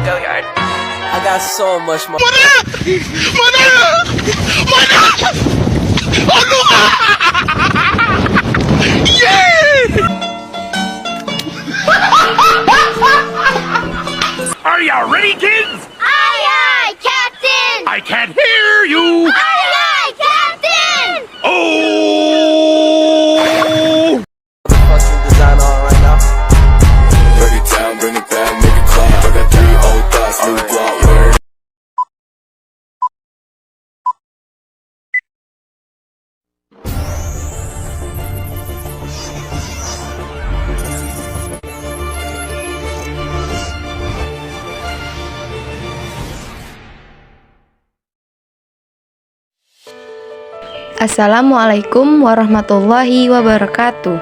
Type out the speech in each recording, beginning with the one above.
I got so much more. Are you ready, kids? Aye, aye, Captain! I can't hear you. Aye, aye, Captain! Oh! Fucking design on right now. Break it down, bring it back, make it clap. I got 3 old thoughts, new block, word. Assalamualaikum warahmatullahi wabarakatuh.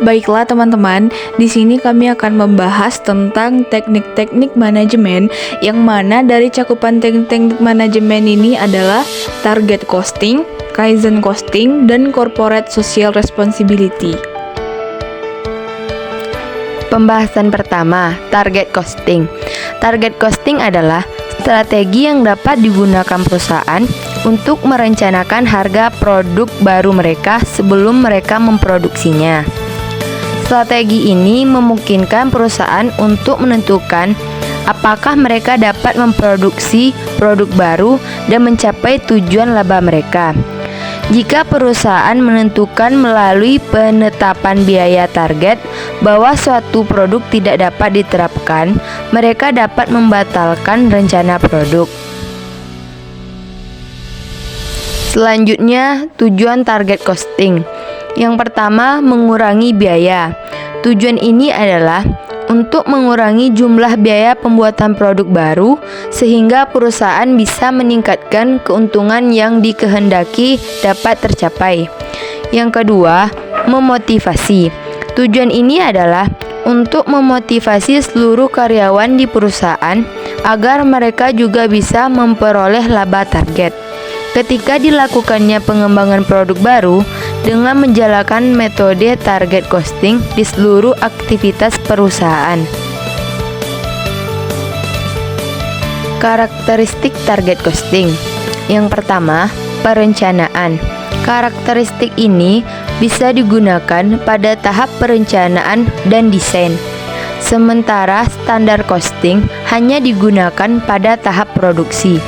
Baiklah teman-teman, di sini kami akan membahas tentang teknik-teknik manajemen, yang mana dari cakupan teknik-teknik manajemen ini adalah target costing, kaizen costing, dan corporate social responsibility. Pembahasan pertama, target costing. Target costing adalah strategi yang dapat digunakan perusahaan untuk merencanakan harga produk baru mereka sebelum mereka memproduksinya. Strategi ini memungkinkan perusahaan untuk menentukan apakah mereka dapat memproduksi produk baru dan mencapai tujuan laba mereka. Jika perusahaan menentukan melalui penetapan biaya target bahwa suatu produk tidak dapat diterapkan, mereka dapat membatalkan rencana produk. Selanjutnya, tujuan target costing. Yang pertama, mengurangi biaya. Tujuan ini adalah untuk mengurangi jumlah biaya pembuatan produk baru sehingga perusahaan bisa meningkatkan keuntungan yang dikehendaki dapat tercapai. Yang kedua, memotivasi. Tujuan ini adalah untuk memotivasi seluruh karyawan di perusahaan agar mereka juga bisa memperoleh laba target. Ketika dilakukannya pengembangan produk baru dengan menjalankan metode target costing di seluruh aktivitas perusahaan. Karakteristik target costing. Yang pertama, perencanaan. Karakteristik ini bisa digunakan pada tahap perencanaan dan desain. Sementara standar costing hanya digunakan pada tahap produksi.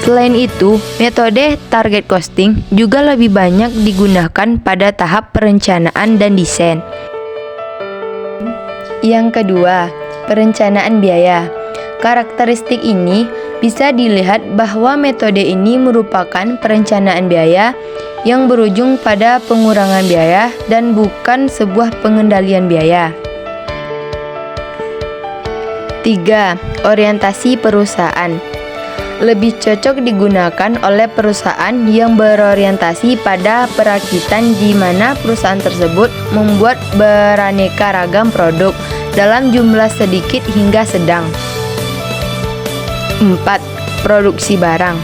Selain itu, metode target costing juga lebih banyak digunakan pada tahap perencanaan dan desain. Yang kedua, perencanaan biaya. Karakteristik ini bisa dilihat bahwa metode ini merupakan perencanaan biaya yang berujung pada pengurangan biaya dan bukan sebuah pengendalian biaya. 3. Orientasi perusahaan. Lebih cocok digunakan oleh perusahaan yang berorientasi pada perakitan, di mana perusahaan tersebut membuat beraneka ragam produk dalam jumlah sedikit hingga sedang. 4. Produksi barang.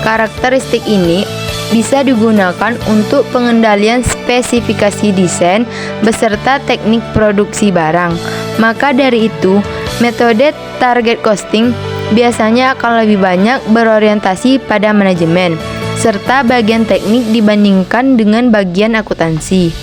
Karakteristik ini bisa digunakan untuk pengendalian spesifikasi desain beserta teknik produksi barang. Maka dari itu, metode target costing biasanya akan lebih banyak berorientasi pada manajemen serta bagian teknik dibandingkan dengan bagian akuntansi.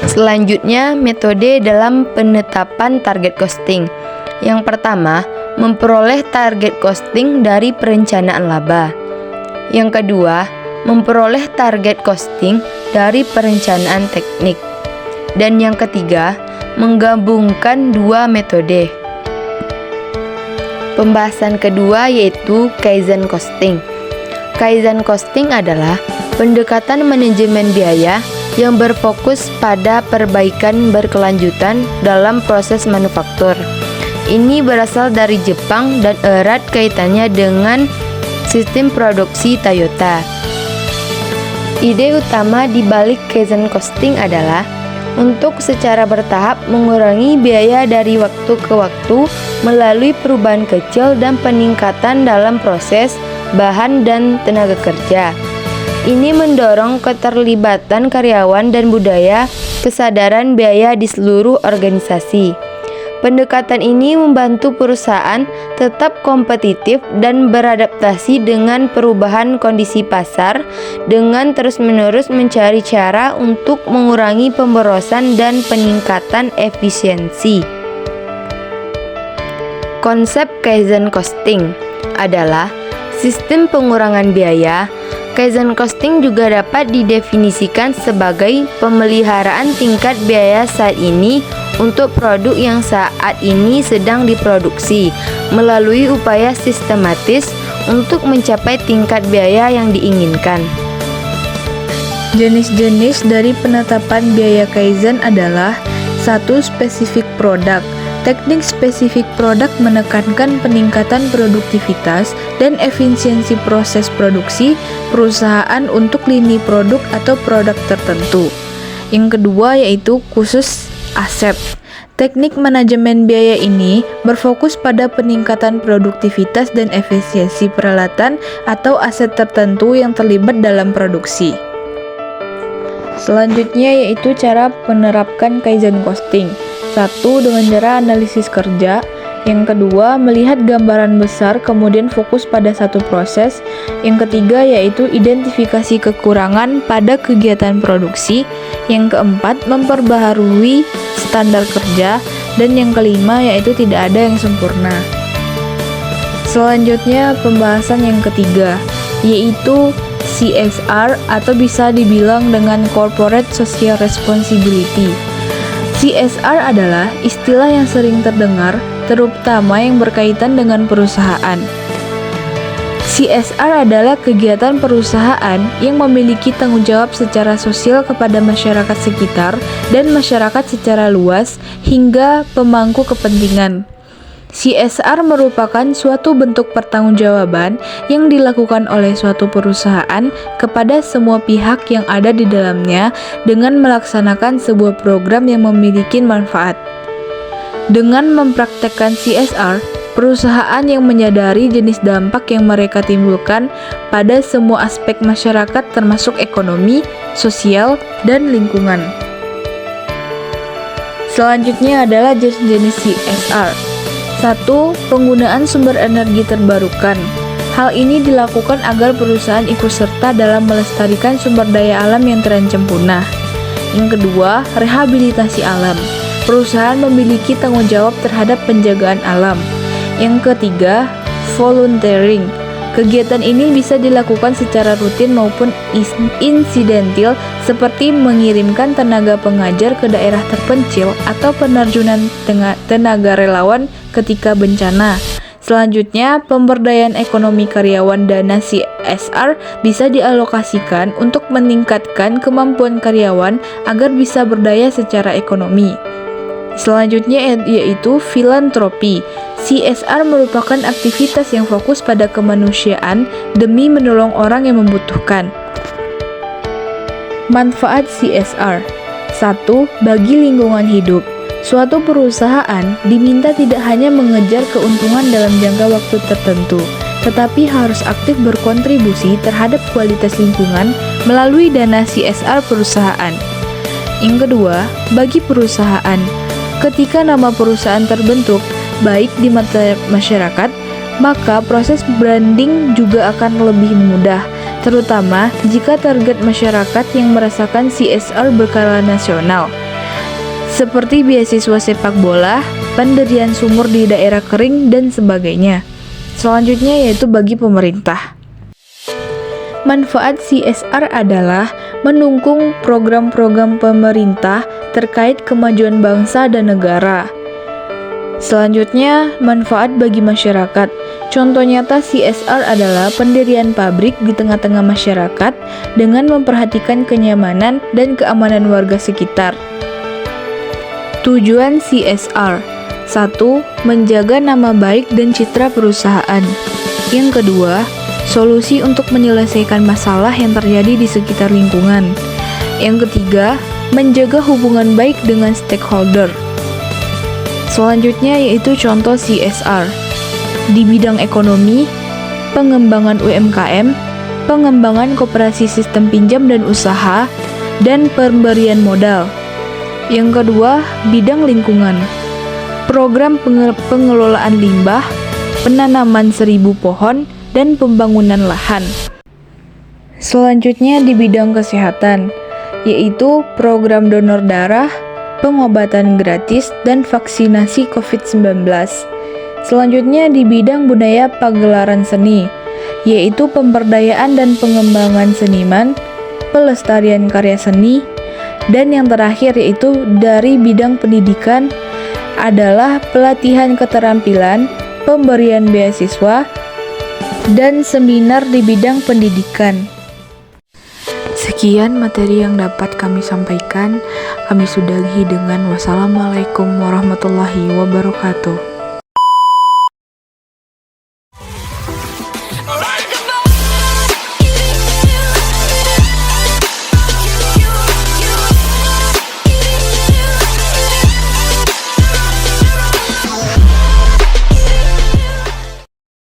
Selanjutnya, metode dalam penetapan target costing. Yang pertama, memperoleh target costing dari perencanaan laba. Yang kedua, memperoleh target costing dari perencanaan teknik. Dan yang ketiga, menggabungkan dua metode. Pembahasan kedua yaitu kaizen costing. Kaizen costing adalah pendekatan manajemen biaya yang berfokus pada perbaikan berkelanjutan dalam proses manufaktur. Ini berasal dari Jepang dan erat kaitannya dengan sistem produksi Toyota. Ide utama di balik kaizen costing adalah untuk secara bertahap mengurangi biaya dari waktu ke waktu melalui perubahan kecil dan peningkatan dalam proses, bahan, dan tenaga kerja. Ini mendorong keterlibatan karyawan dan budaya kesadaran biaya di seluruh organisasi. Pendekatan ini membantu perusahaan tetap kompetitif dan beradaptasi dengan perubahan kondisi pasar dengan terus-menerus mencari cara untuk mengurangi pemborosan dan peningkatan efisiensi. Konsep Kaizen Costing adalah sistem pengurangan biaya. Kaizen Costing juga dapat didefinisikan sebagai pemeliharaan tingkat biaya saat ini untuk produk yang saat ini sedang diproduksi melalui upaya sistematis untuk mencapai tingkat biaya yang diinginkan. Jenis-jenis dari penetapan biaya Kaizen adalah 1. Spesifik produk. Teknik spesifik produk menekankan peningkatan produktivitas dan efisiensi proses produksi perusahaan untuk lini produk atau produk tertentu. Yang kedua yaitu khusus aset. Teknik manajemen biaya ini berfokus pada peningkatan produktivitas dan efisiensi peralatan atau aset tertentu yang terlibat dalam produksi. Selanjutnya yaitu cara menerapkan Kaizen Costing. 1. Dengan cara analisis kerja. Yang kedua, melihat gambaran besar kemudian fokus pada satu proses. Yang ketiga yaitu identifikasi kekurangan pada kegiatan produksi. Yang keempat, memperbaharui standar kerja. Dan yang kelima yaitu tidak ada yang sempurna. Selanjutnya pembahasan yang ketiga yaitu CSR atau bisa dibilang dengan Corporate Social Responsibility. CSR adalah istilah yang sering terdengar, terutama yang berkaitan dengan perusahaan. CSR adalah kegiatan perusahaan yang memiliki tanggung jawab secara sosial kepada masyarakat sekitar dan masyarakat secara luas hingga pemangku kepentingan. CSR merupakan suatu bentuk pertanggungjawaban yang dilakukan oleh suatu perusahaan kepada semua pihak yang ada di dalamnya dengan melaksanakan sebuah program yang memiliki manfaat. Dengan mempraktekkan CSR, perusahaan yang menyadari jenis dampak yang mereka timbulkan pada semua aspek masyarakat termasuk ekonomi, sosial, dan lingkungan. Selanjutnya adalah jenis-jenis CSR. 1. Penggunaan sumber energi terbarukan. Hal ini dilakukan agar perusahaan ikut serta dalam melestarikan sumber daya alam yang terancam punah. Yang kedua, rehabilitasi alam. Perusahaan memiliki tanggung jawab terhadap penjagaan alam. Yang ketiga, volunteering. Kegiatan ini bisa dilakukan secara rutin maupun insidental seperti mengirimkan tenaga pengajar ke daerah terpencil atau penerjunan tenaga relawan ketika bencana. Selanjutnya, pemberdayaan ekonomi karyawan. Dana CSR bisa dialokasikan untuk meningkatkan kemampuan karyawan agar bisa berdaya secara ekonomi. Selanjutnya yaitu filantropi. CSR merupakan aktivitas yang fokus pada kemanusiaan demi menolong orang yang membutuhkan. Manfaat CSR. 1. Bagi lingkungan hidup. Suatu perusahaan diminta tidak hanya mengejar keuntungan dalam jangka waktu tertentu, tetapi harus aktif berkontribusi terhadap kualitas lingkungan melalui dana CSR perusahaan. Yang kedua, bagi perusahaan. Ketika nama perusahaan terbentuk, baik di mata masyarakat, maka proses branding juga akan lebih mudah, terutama jika target masyarakat yang merasakan CSR berskala nasional, seperti beasiswa sepak bola, pendirian sumur di daerah kering, dan sebagainya. Selanjutnya yaitu bagi pemerintah. Manfaat CSR adalah mendukung program-program pemerintah terkait kemajuan bangsa dan negara. Selanjutnya, manfaat bagi masyarakat. Contoh nyata CSR adalah pendirian pabrik di tengah-tengah masyarakat dengan memperhatikan kenyamanan dan keamanan warga sekitar. Tujuan CSR. 1. Menjaga nama baik dan citra perusahaan. Yang kedua, solusi untuk menyelesaikan masalah yang terjadi di sekitar lingkungan. Yang ketiga, menjaga hubungan baik dengan stakeholder. Selanjutnya yaitu contoh CSR. Di bidang ekonomi, pengembangan UMKM, pengembangan koperasi sistem pinjam dan usaha, dan pemberian modal. Yang kedua, bidang lingkungan. program pengelolaan limbah, penanaman 1000 pohon, dan pembangunan lahan. Selanjutnya di bidang kesehatan, yaitu program donor darah, pengobatan gratis, dan vaksinasi COVID-19. Selanjutnya di bidang budaya pagelaran seni, yaitu pemberdayaan dan pengembangan seniman, pelestarian karya seni, dan yang terakhir yaitu dari bidang pendidikan adalah pelatihan keterampilan, pemberian beasiswa, dan seminar di bidang pendidikan. Sekian materi yang dapat kami sampaikan. Kami sudahi dengan wassalamualaikum warahmatullahi wabarakatuh.